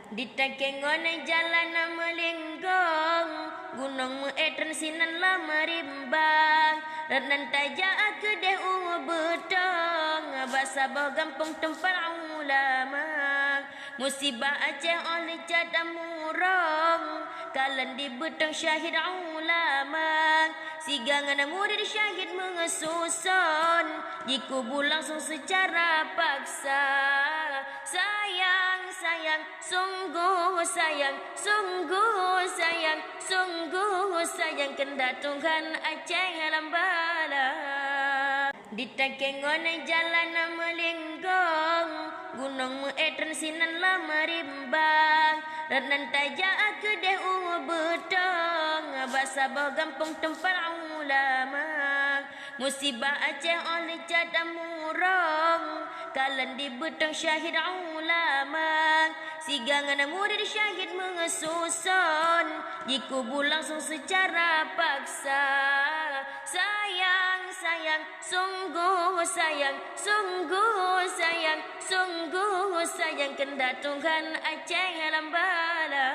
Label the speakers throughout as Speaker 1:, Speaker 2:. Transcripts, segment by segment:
Speaker 1: Ditakengon jalan melinggong, gunung meetren sinan la marimbang. Renan taja kedeh betong, bahasa gampang tempat ulama. Musibah Aceh oleh jada murong, kalan di betong syahid ulama. Sigangan murid syahid mengesusun, dikubur langsung secara paksa. Sayang, sayang, sungguh sayang, sungguh sayang, sungguh sayang, kendatungkan Aceh lambala. Ditakengon jalan melinggong, gunung meetren sinan la marimbang. Renan taja kedeh betong, bahasa gampang tempat ulama. Musibah Aceh oleh jada murong, kalan di betong syahid ulama. Sigangan murid syahid mengesusun, dikubur langsung secara paksa. Sayang, sayang, sungguh sayang, sungguh sayang, sungguh sayang, kendatungkan Aceh lambala.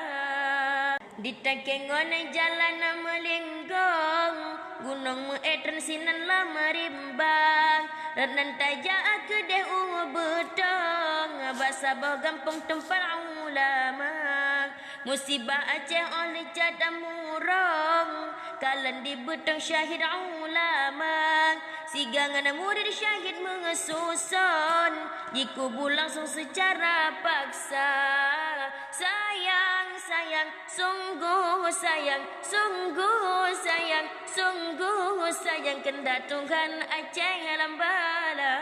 Speaker 1: Ditakengon jalan melinggong, gunung meetren sinan la marimbang. Renan taja kedeh betong, bahasa gampang tempat ulama. Musibah Aceh oleh jada murong, kalan di betong syahid ulama. Sigangan murid syahid mengesusun, dikubur langsung secara paksa. Sayang, sayang, sungguh sayang, sungguh sayang, sungguh sayang, kendatungkan Aceh lambala.